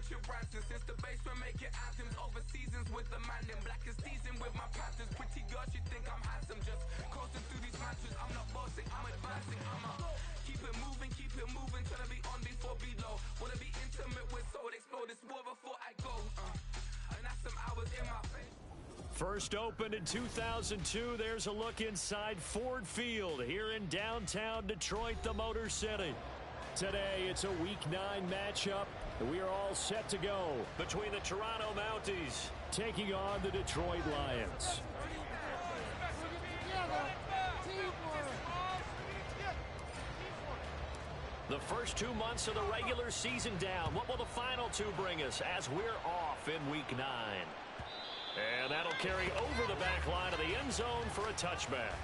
Richard Branson. Since the basement making anthems over seasons with the man in black is seasoned with my Panthers. Pretty girls, you think I'm handsome, just coasting through these matches. I'm not bossing, I'm advancing. Keep it moving, trying to be on before below. Wanna be intimate with soul, explore this war before I go. And that's some hours in my face. First opened in 2002, there's a look inside Ford Field here in downtown Detroit, the Motor City. Today, it's a Week 9 matchup. We are all set to go between the Toronto Mounties taking on the Detroit Lions. The first 2 months of the regular season down. What will the final 2 bring us as we're off in Week 9? And that'll carry over the back line of the end zone for a touchback.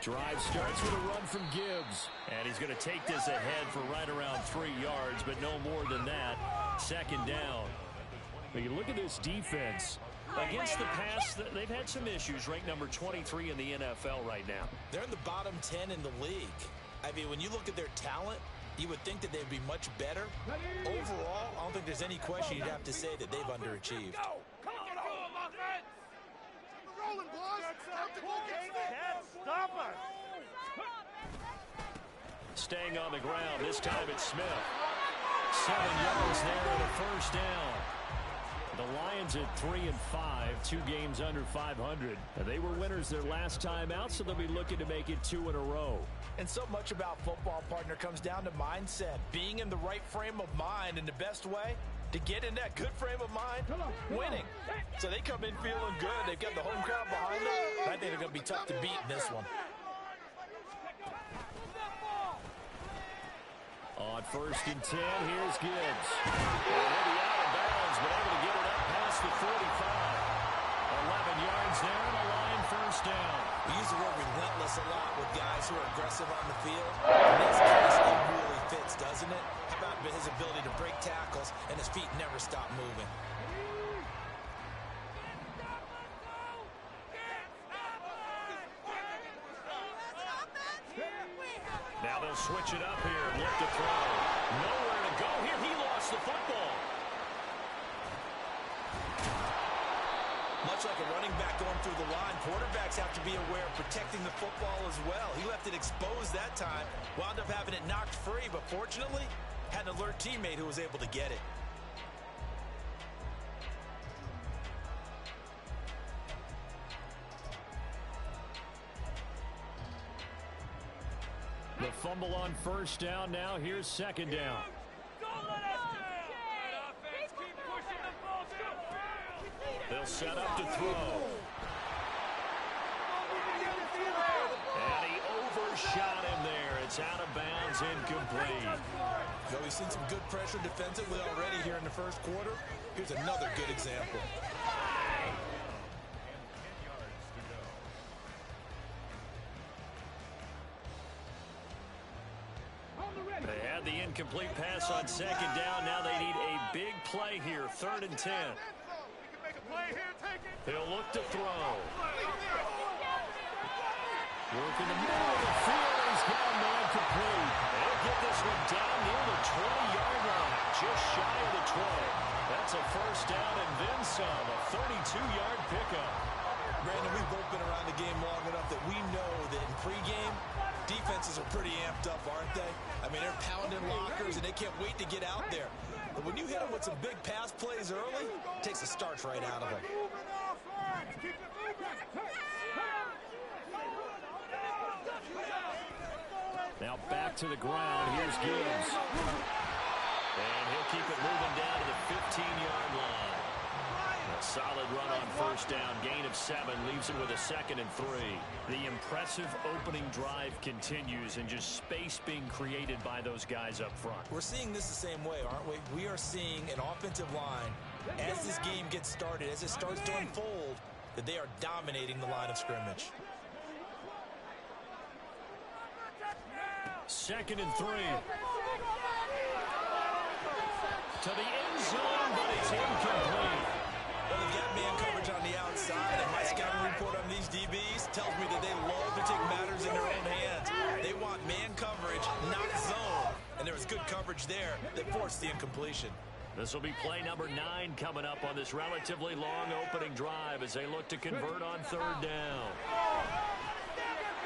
Drive starts with a run from Gibbs. And he's going to take this ahead for right around 3 yards, but no more than that. Second down. But you look at this defense. Against the pass, they've had some issues. Ranked number 23 in the NFL right now. They're in the bottom 10 in the league. I mean, when you look at their talent, you would think that they'd be much better. Overall, I don't think there's any question you'd have to say that they've underachieved. Staying on the ground, this time it's Smith. 7 yards there and a first down. The Lions at 3-5, 2 games under 500. They were winners their last time out, so they'll be looking to make it 2 in a row. And so much about football, partner, comes down to mindset. Being in the right frame of mind, and the best way to get in that good frame of mind, winning. So they come in feeling good. They've got the home crowd behind them. I think they're going to be tough to beat in this one. On 1st and 10, here's Gibbs. Already out of bounds, but able to get it up past the 45. 11 yards there and a Lion first down. We use the word relentless a lot with guys who are aggressive on the field. In this case, it really fits, doesn't it? How about his ability to break tackles and his feet never stop moving? Now they'll switch it up here and look to throw. Nowhere to go here. He lost the football. Much like a running back going through the line, quarterbacks have to be aware of protecting the football as well. He left it exposed that time, wound up having it knocked free, but fortunately, had an alert teammate who was able to get it. The fumble on first down. Now here's second down. They'll set up to throw. And he overshot him there. It's out of bounds, incomplete. So we've seen some good pressure defensively already here in the first quarter. Here's another good example. They had the incomplete pass on second down. Now they need a big play here. 3rd and 10. He'll look to throw. Working the middle of the field. He's got a man complete. They'll get this one down near the 20-yard line. Just shy of the 20. That's a first down and then some. A 32-yard pickup. Brandon, we've both been around the game long enough that we know that in pregame, defenses are pretty amped up, aren't they? I mean, they're pounding lockers, and they can't wait to get out there. But when you hit them with some big pass plays early, it takes the starch right out of them. Now back to the ground. Here's Gibbs. And he'll keep it moving down to the 15-yard line. A solid run on first down. Gain of 7 leaves him with a 2nd and 3. The impressive opening drive continues, and just space being created by those guys up front. We're seeing this the same way, aren't we? We are seeing an offensive line as this game gets started, as it starts to unfold, that they are dominating the line of scrimmage. 2nd and 3. To the end zone, but it's incomplete. Well, they've got man coverage on the outside, and my scouting report on these DBs tells me that they love to take matters in their own hands. They want man coverage, not zone. And there was good coverage there that forced the incompletion. This will be play number 9 coming up on this relatively long opening drive as they look to convert on 3rd down.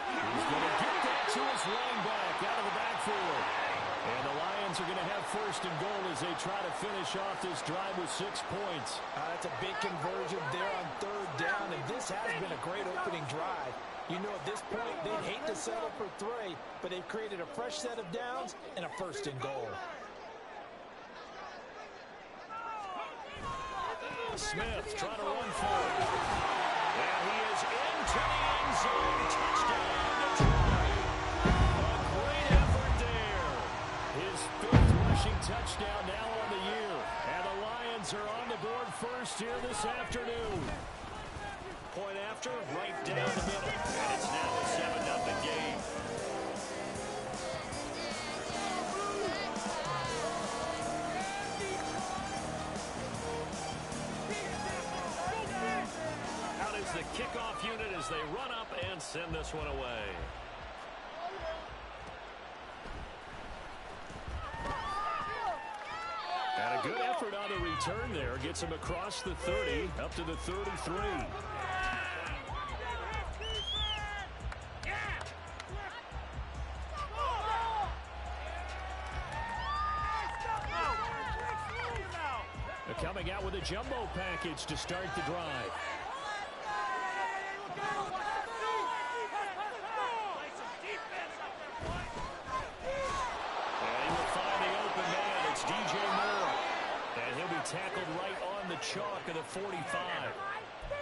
He's going to get that to his running back out of the backfield. And the Lions are going to have 1st and goal as they try to finish off this drive with 6 points. That's a big conversion there on 3rd down, and this has been a great opening drive. You know, at this point, they'd hate to settle for 3, but they've created a fresh set of downs and a 1st and goal. Smith trying to run for it. And he is into the end zone. Touchdown, Detroit. A great effort there. His 5th rushing touchdown now on the year. And the Lions are on the board first here this afternoon. Point after, right down the middle. And it's now a 7-0 game. Out is the kickoff unit as they run up and send this one away. And a good effort on the return there. Gets him across the 30, up to the 33. They're coming out with a jumbo package to start the drive. Tackled right on the chalk of the 45.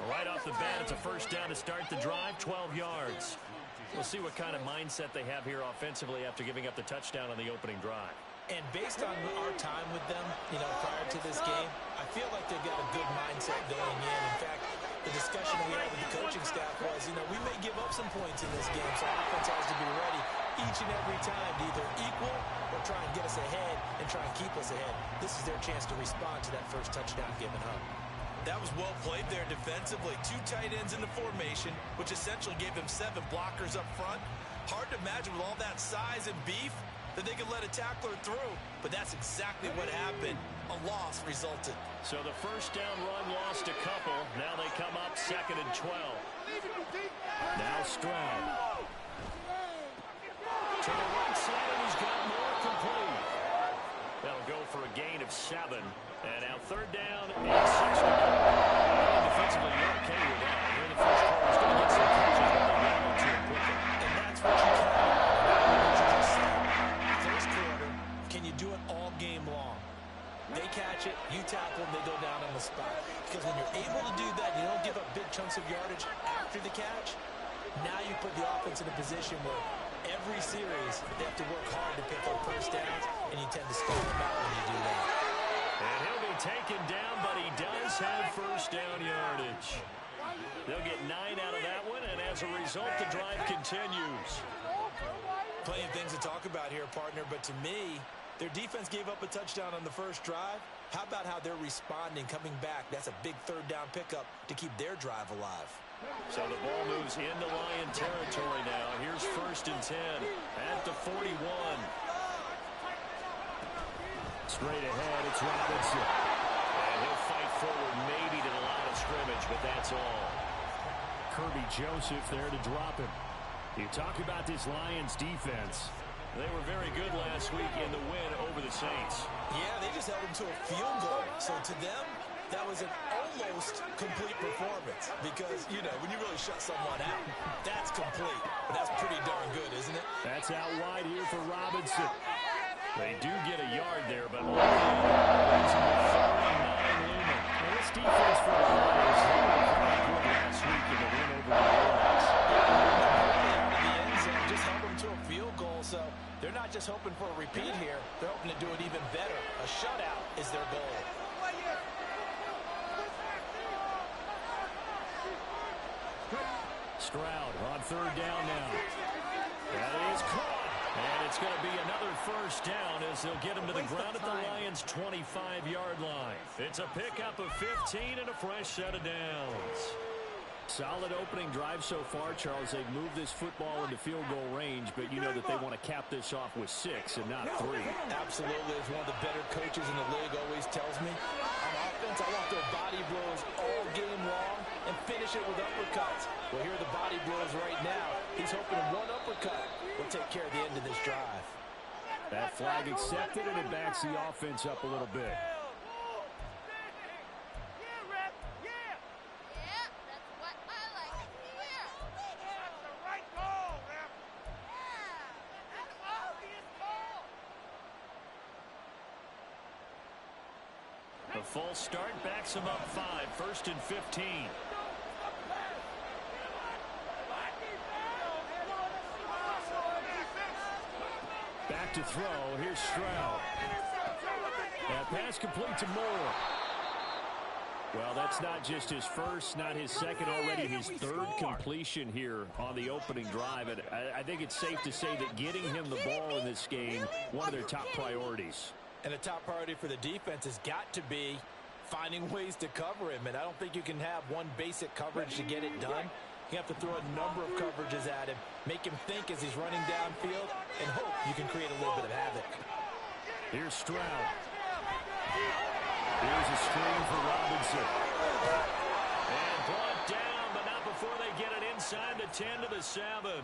Right off the bat, it's a 1st down to start the drive, 12 yards. We'll see what kind of mindset they have here offensively after giving up the touchdown on the opening drive. And based on our time with them, you know, prior to this game, I feel like they've got a good mindset going in. In fact, the discussion we had with the coaching staff was, you know, we may give up some points in this game, so our offense has to be ready each and every time to either equal or try and get us ahead and try and keep us ahead. This is their chance to respond to that first touchdown given up. That was well played there defensively. 2 tight ends in the formation, which essentially gave them 7 blockers up front. Hard to imagine with all that size and beef that they could let a tackler through, but that's exactly what happened. A loss resulted. So the 1st down run lost a couple. Now they come up 2nd and 12. Now Stroud. To the right side, and he's got more complete. That'll go for a gain of 7. And now 3rd down and 6 to go. Defensively, you're okay with that. Here in the first quarter, he's going to get some touches, but they got into it quickly. And that's what you can do. What you just said. First quarter, can you do it all game long? They catch it, you tackle them, they go down on the spot. Because when you're able to do that, you don't give up big chunks of yardage after the catch. Now you put the offense in a position where every series they have to work hard to pick up 1st downs, and you tend to stall them out when you do that. And he'll be taken down, but he does have 1st down yardage. They'll get 9 out of that one, and as a result, the drive continues. Plenty of things to talk about here, partner, but to me, their defense gave up a touchdown on the first drive. How about how they're responding, coming back? That's a big 3rd down pickup to keep their drive alive. So the ball moves into Lion territory now. Here's 1st and 10 at the 41. Straight ahead, it's Robinson. And he'll fight forward maybe to the line of scrimmage, but that's all. Kirby Joseph there to drop him. You talk about this Lions defense. They were very good last week in the win over the Saints. Yeah, they just held them to a field goal. So to them, that was an almost complete performance. Because, you know, when you really shut someone out, that's complete. But that's pretty darn good, isn't it? That's out wide here for Robinson. They do get a yard there, but all in leads him with 39 Lumen. Now, this defense for the Lions, they were very good last week in the win over the Lions. Just held them to a field goal, so they're not just hoping for a repeat here. They're hoping to do it even better. A shutout is their goal. Stroud on third down now. That is caught. And it's going to be another first down as they'll get him to the ground at the Lions' 25-yard line. It's a pickup of 15 and a fresh set of downs. Solid opening drive so far, Charles. They've moved this football into field goal range, but you know that they want to cap this off with 6 and not 3. Absolutely. As one of the better coaches in the league always tells me, on offense, I want their body blows all game long and finish it with uppercuts. Well, here are the body blows right now. He's hoping one uppercut will take care of the end of this drive. That flag accepted, and it backs the offense up a little bit. The full start backs him up 5, 1st and 15. Back to throw. Here's Stroud. That pass complete to Moore. Well, that's not just his first, not his second, already his third completion here on the opening drive. And I think it's safe to say that getting him the ball in this game, one of their top priorities. And a top priority for the defense has got to be finding ways to cover him. And I don't think you can have one basic coverage to get it done. You have to throw a number of coverages at him, make him think as he's running downfield, and hope you can create a little bit of havoc. Here's Stroud. Here's a screen for Robinson. And brought down, but not before they get it inside the 10 to the 7.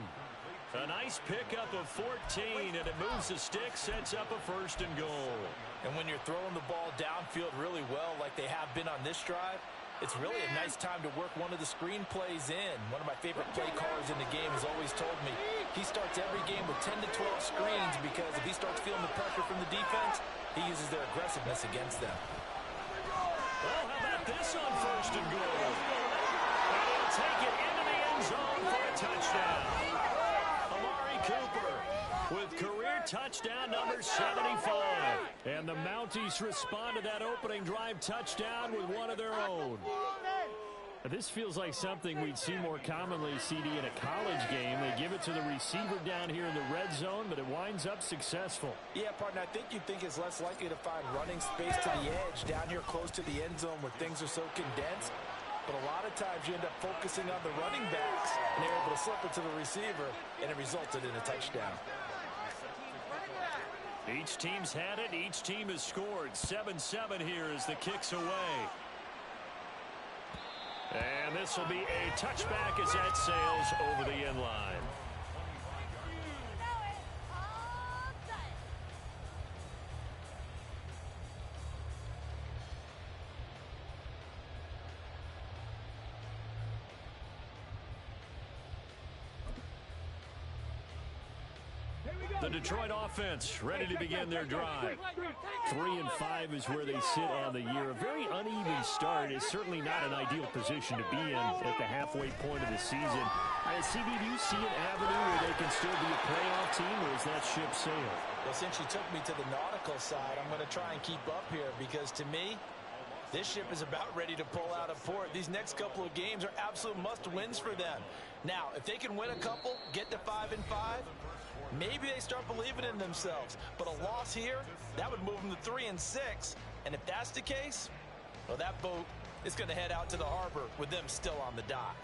A nice pickup of 14, and it moves the stick, sets up a 1st and goal. And when you're throwing the ball downfield really well like they have been on this drive, it's really a nice time to work one of the screen plays in. One of my favorite play callers in the game has always told me he starts every game with 10 to 12 screens because if he starts feeling the pressure from the defense, he uses their aggressiveness against them. Well, how about this on 1st and goal? And he'll take it into the end zone for a touchdown. Cooper with career touchdown number 75. And the Mounties respond to that opening drive touchdown with one of their own. This feels like something we'd see more commonly, CD, in a college game. They give it to the receiver down here in the red zone, but it winds up successful. Yeah, partner, I think you'd think it's less likely to find running space to the edge down here close to the end zone where things are so condensed. But a lot of times you end up focusing on the running backs, and they're able to slip it to the receiver, and it resulted in a touchdown. Each team's had it. Each team has scored. 7-7 here as the kick's away. And this will be a touchback as that sails over the end line. The Detroit offense ready to begin their drive. 3-5 is where they sit on the year. A very uneven start is certainly not an ideal position to be in at the halfway point of the season. CD, do you see an avenue where they can still be a playoff team, or is that ship sailed? Well, since you took me to the nautical side, I'm going to try and keep up here because to me, this ship is about ready to pull out of port. These next couple of games are absolute must-wins for them. Now, if they can win a couple, get to 5-5, maybe they start believing in themselves. But a loss here, that would move them to 3-6. And if that's the case, well, that boat is going to head out to the harbor with them still on the dock.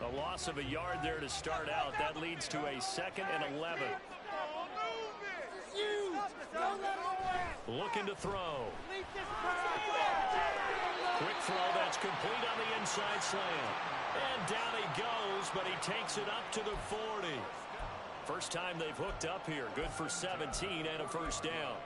A loss of a yard there to start out. That leads to a 2nd and 11. Looking to throw. Quick throw that's complete on the inside slant. And down he goes, but he takes it up to the 40. First time they've hooked up here. Good for 17 and a first down.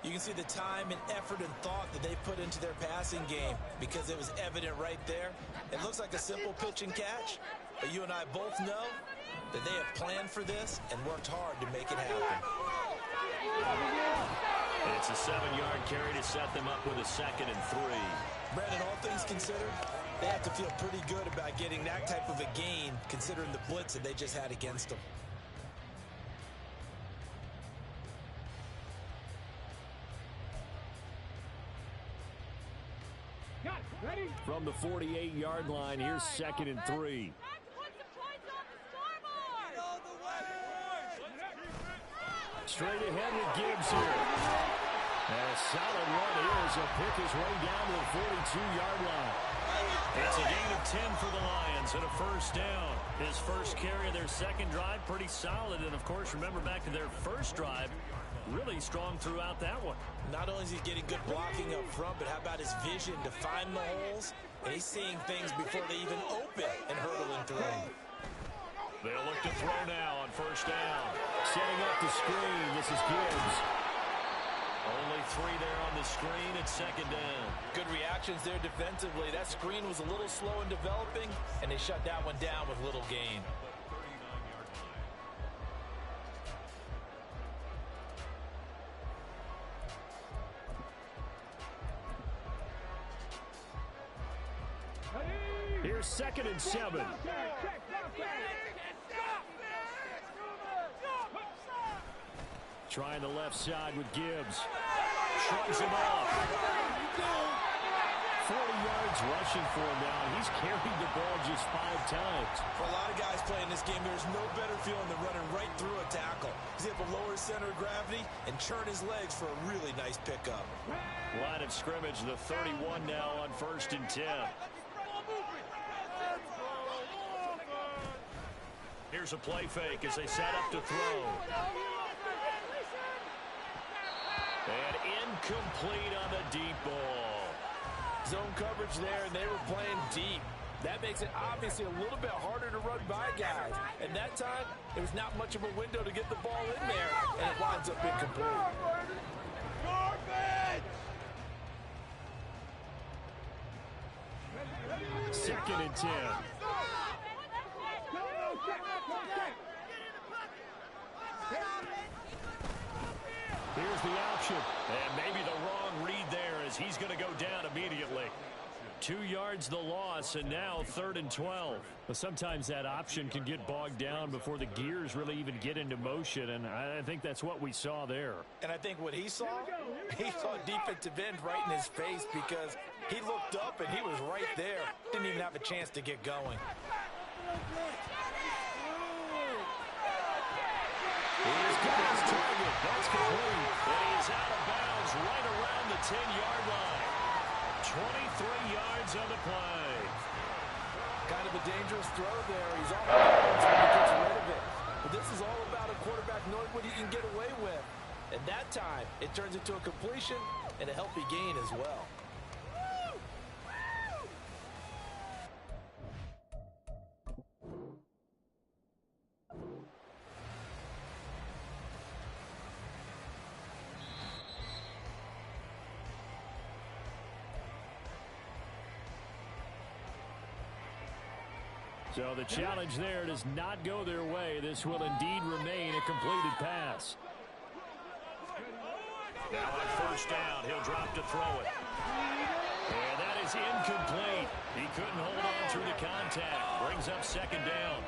You can see the time and effort and thought that they put into their passing game because it was evident right there. It looks like a simple pitch and catch, but you and I both know that they have planned for this and worked hard to make it happen. It's a 7-yard carry to set them up with a 2nd and 3. Brandon, all things considered, they have to feel pretty good about getting that type of a gain considering the blitz that they just had against them. From the 48-yard line, here's 2nd and 3. Straight ahead with Gibbs here. And a solid run here as he'll pick his way down to the 42-yard line. It's a gain of 10 for the Lions and a first down. His first carry of their second drive, pretty solid. And, of course, remember back to their first drive, really strong throughout that one. Not only is he getting good blocking up front, but how about his vision to find the holes? And he's seeing things before they even open and hurdling through. They'll look to throw now on first down. Setting up the screen, this is Gibbs. Only 3 there on the screen at second down. Good reactions there defensively. That screen was a little slow in developing, and they shut that one down with little gain. Here's 2nd and 7. Trying the left side with Gibbs. Shrugs him off. 40 yards rushing for him now. He's carried the ball just 5 times. For a lot of guys playing this game, there's no better feeling than running right through a tackle. He's able to lower his center of gravity and churn his legs for a really nice pickup. Line of scrimmage, the 31 now on 1st and 10. Here's a play fake as they set up to throw. And incomplete on the deep ball. Zone coverage there, and they were playing deep. That makes it obviously a little bit harder to run by guys. And that time, there was not much of a window to get the ball in there, and it winds up incomplete. 2nd and 10. Here's the option. And maybe the wrong read there as he's going to go down immediately. 2 yards the loss, and now 3rd and 12. But sometimes that option can get bogged down before the gears really even get into motion, and I think that's what we saw there. And I think what he saw defensive end right in his face because he looked up and he was right there. Didn't even have a chance to get going. He's got his target. That's complete. And he's out of bounds right around the 10-yard line. 23 yards on the play. Kind of a dangerous throw there. He's off the bounds when he gets rid of it. But this is all about a quarterback knowing what he can get away with. And that time, it turns into a completion and a healthy gain as well. So the challenge there does not go their way. This will indeed remain a completed pass. Now on first down, he'll drop to throw it. And that is incomplete. He couldn't hold on through the contact. Brings up 2nd down.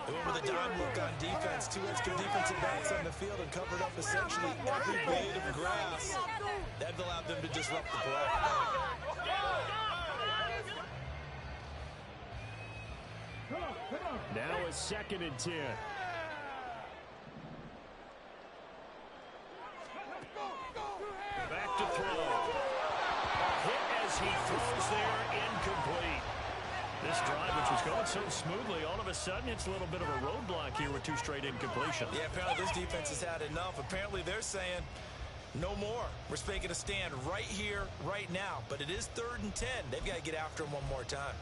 They went with a dime look on defense. 2 extra defensive backs on the field and covered up essentially every blade of grass. That allowed them to disrupt the play. Now a 2nd and 10. Back to throw. A hit as he throws there, incomplete. This drive, which was going so smoothly, all of a sudden it's a little bit of a roadblock here with 2 straight incompletions. Yeah, apparently this defense has had enough. Apparently they're saying no more. We're making a stand right here, right now. But it is 3rd and 10. They've got to get after him one more time.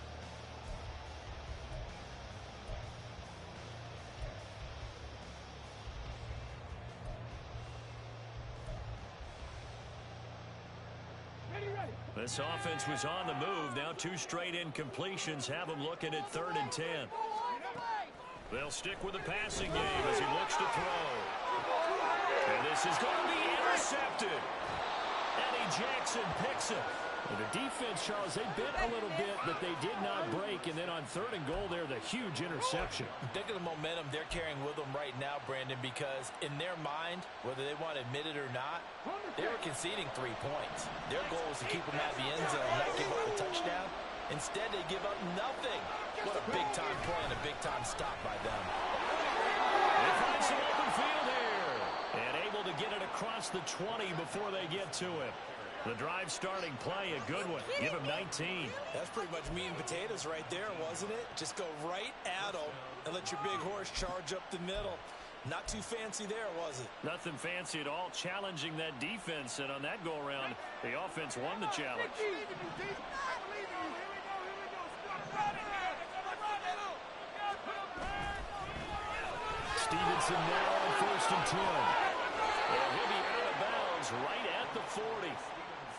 This offense was on the move. Now 2 straight incompletions have them looking at 3rd and 10. They'll stick with the passing game as he looks to throw. And this is going to be intercepted. Eddie Jackson picks it. The defense, Charles, they bit a little bit, but they did not break. And then on 3rd and goal there, the huge interception. Think of the momentum they're carrying with them right now, Brandon, because in their mind, whether they want to admit it or not, they were conceding 3 points. Their goal was to keep them at the end zone and not give up a touchdown. Instead, they give up nothing. What a big-time play and a big-time stop by them. They find some open field here. And able to get it across the 20 before they get to it. The drive starting play, a good one. Give him 19. That's pretty much meat and potatoes right there, wasn't it? Just go right at them and let your big horse charge up the middle. Not too fancy there, was it? Nothing fancy at all, challenging that defense. And on that go-around, the offense won the challenge. Stevenson now on 1st and 10. And he'll be out of bounds right at the 40.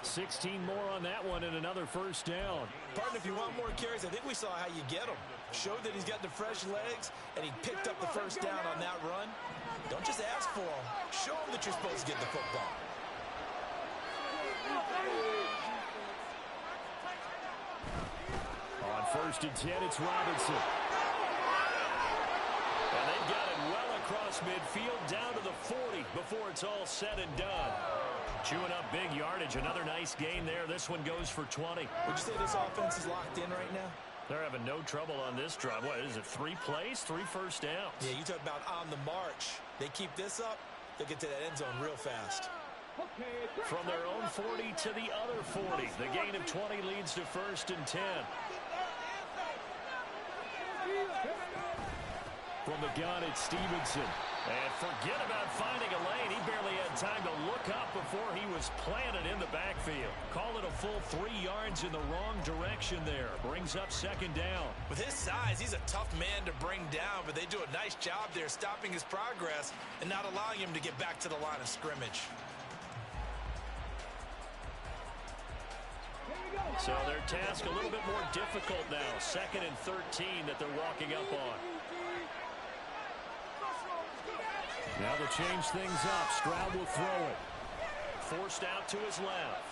16 more on that one and another first down. Partner, if you want more carries, I think we saw how you get them. Showed that he's got the fresh legs, and he picked up the first down on that run. Don't just ask for them. Show them that you're supposed to get the football. On 1st and 10, it's Robinson. And they've got it well across midfield down to the 40 before it's all said and done. Chewing up big yardage. Another nice gain there. This one goes for 20. Would you say this offense is locked in right now? They're having no trouble on this drive. What is it, 3 plays, 3 first downs? Yeah, you talk about on the march. They keep this up, they'll get to that end zone real fast. From their own 40 to the other 40. The gain of 20 leads to 1st and 10. From the gun, it's Stevenson. And forget about finding a lane. He barely had time to look up before he was planted in the backfield. Call it a full 3 yards in the wrong direction there. Brings up 2nd down. With his size, he's a tough man to bring down, but they do a nice job there stopping his progress and not allowing him to get back to the line of scrimmage. So their task a little bit more difficult now. 2nd and 13 that they're walking up on. Now they'll change things up. Stroud will throw it. Forced out to his left.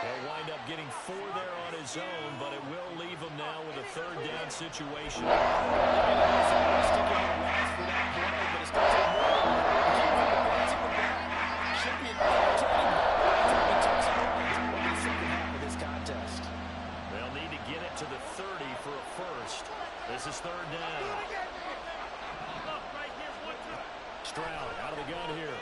He'll wind up getting 4 there on his own, but it will leave him now with a 3rd down situation. They'll need to get it to the 30 for a first. This is 3rd down. Stroud out of the gun here.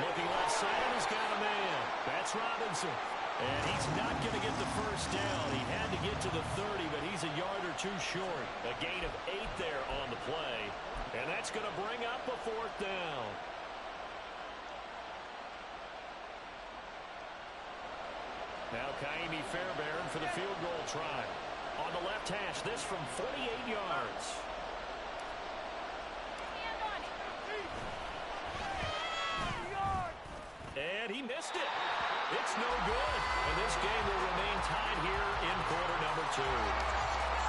Looking left side, he's got a man. That's Robinson. And he's not going to get the first down. He had to get to the 30, but he's a yard or 2 short. A gain of 8 there on the play. And that's going to bring up a 4th down. Now Kaimi Fairbairn for the field goal try. On the left hash, this from 48 yards. And he missed it. It's no good. And this game will remain tied here in quarter number 2.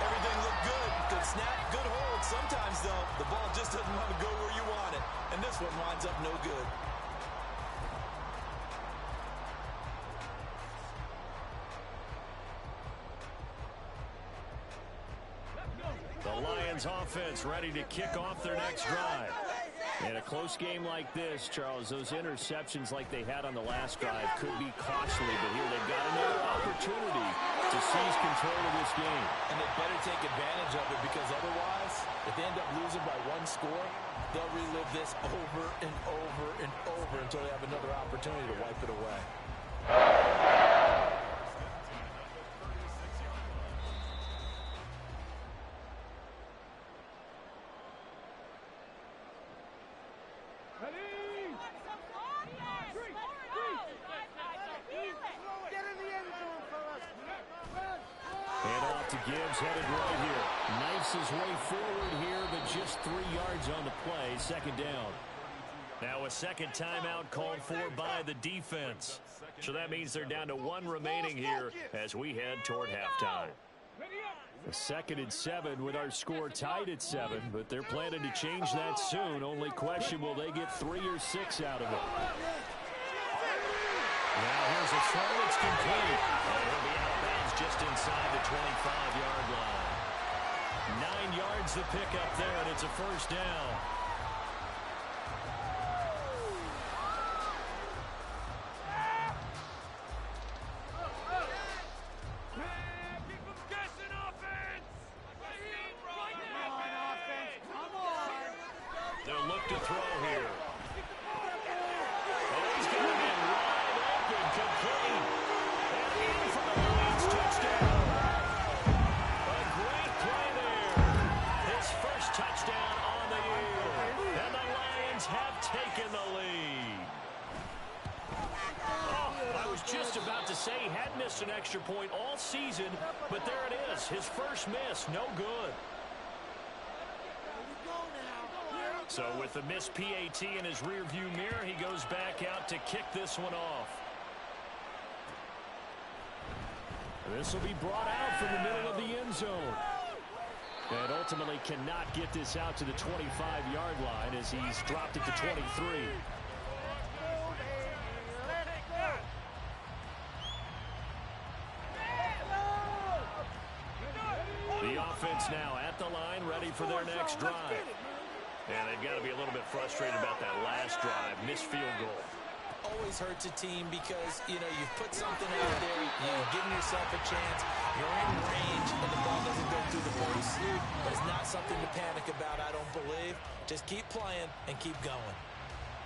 Everything looked good. Good snap, good hold. Sometimes, though, the ball just doesn't want to go where you want it. And this one winds up no good. The Lions offense ready to kick off their next drive. In a close game like this, Charles, those interceptions like they had on the last drive could be costly, but here they've got another opportunity to seize control of this game. And they better take advantage of it, because otherwise, if they end up losing by 1 score, they'll relive this over and over and over until they have another opportunity to wipe it away. Gibbs headed right here. Knifes his way forward here, but just 3 yards on the play. 2nd down. Now a 2nd timeout called for by the defense. So that means they're down to 1 remaining here as we head toward halftime. A 2nd and 7 with our score tied at 7, but they're planning to change that soon. Only question, will they get 3 or 6 out of it? Now a throw. It's complete. And he'll be out of bounds just inside the 25-yard line. 9 yards the pickup there, and it's a first down. They'll look to throw here. Oh, he's got him in wide open, complete. And in for the Lions touchdown. A great play there. His first touchdown on the year. And the Lions have taken the lead. Oh, I was just about to say he had missed an extra point all season, but there it is. His first miss, no good. So with the missed PAT in his rearview mirror, he goes back out to kick this one off. This will be brought out from the middle of the end zone. And ultimately cannot get this out to the 25-yard line as he's dropped it to 23. The offense now at the line, ready for their next drive. And they've got to be a little bit frustrated about that last drive. Missed field goal. Always hurts a team because, you know, you've put something out there, you've given yourself a chance, you're in range, and the ball doesn't go through the post. But it's not something to panic about, I don't believe. Just keep playing and keep going.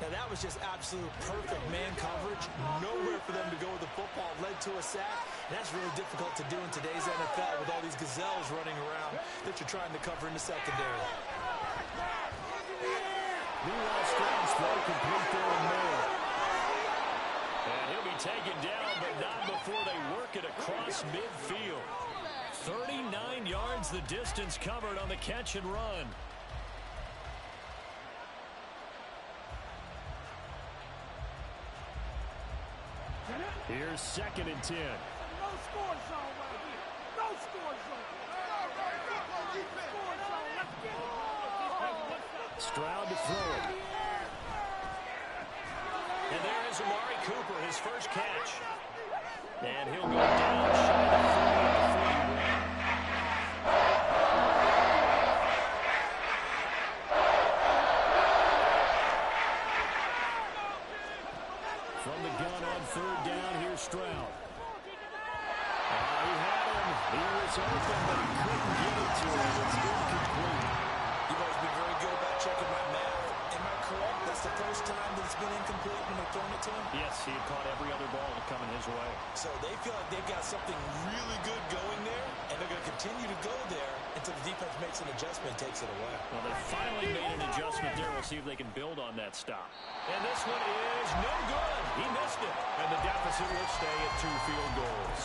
Now, that was just absolute perfect man coverage. Nowhere for them to go with the football. Led to a sack. And that's really difficult to do in today's NFL with all these gazelles running around that you're trying to cover in the secondary. Meanwhile, Stroud's throw complete there and more. And he'll be taken down, but not before they work it across midfield. 39 yards the distance covered on the catch and run. Here's 2nd and 10. No score zone right here. No score zone. Let's get it. Stroud to throw it. And there is Amari Cooper, his first catch. And he'll go down shy of 30 at the 41. From the gun on 3rd down, here's Stroud. He had him. He was open, but he couldn't get it to him. It's incomplete. You've always been very good about checking my math. Am I correct? That's the first time that it's been incomplete when they've thrown it to him? Yes, he had caught every other ball coming his way. So they feel like they've got something really good going there, and they're going to continue to go there until the defense makes an adjustment and takes it away. Well, they finally made an adjustment there. We'll see if they can build on that stop. And this one is no good. He missed it. And the deficit will stay at 2 field goals.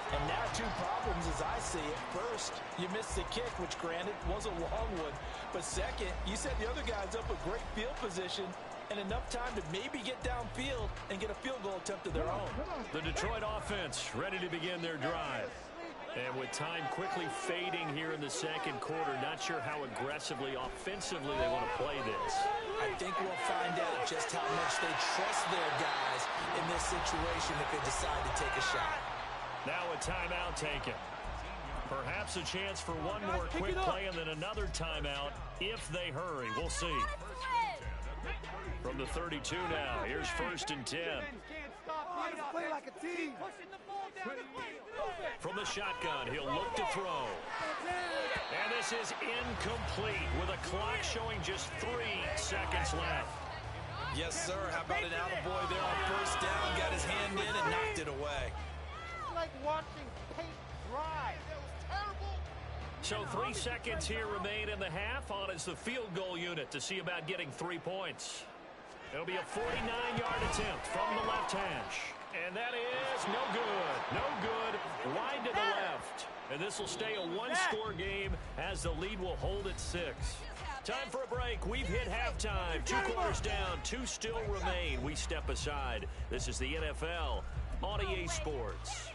And now 2 problems as I see it. First, you missed the kick, which granted was a long one. But second, you set the other guys up with great field position and enough time to maybe get downfield and get a field goal attempt of their own. The Detroit offense ready to begin their drive. And with time quickly fading here in the 2nd quarter, not sure how aggressively, offensively they want to play this. I think we'll find out just how much they trust their guys in this situation if they decide to take a shot. Now a timeout taken. Perhaps a chance for one more quick play and then another timeout if they hurry. We'll see. From the 32 now, here's 1st and 10. Play like a team. From the shotgun, he'll look to throw. And this is incomplete with a clock showing just 3 seconds left. Yes, sir. How about an attaboy there on 1st down? Got his hand in and knocked it away. It's like watching paint dry. That was terrible. So 3 seconds here remain in the half. On is the field goal unit to see about getting 3 points. It'll be a 49-yard attempt from the left hash. And that is no good. No good. Wide to the left. And this will stay a 1-score game as the lead will hold at 6. Time for a break. We've hit halftime. 2 quarters down. 2 still remain. We step aside. This is the NFL on EA Sports.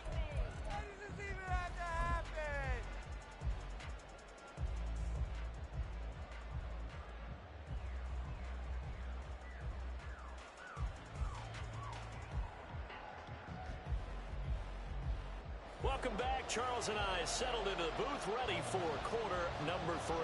Welcome back. Charles and I settled into the booth ready for quarter number 3.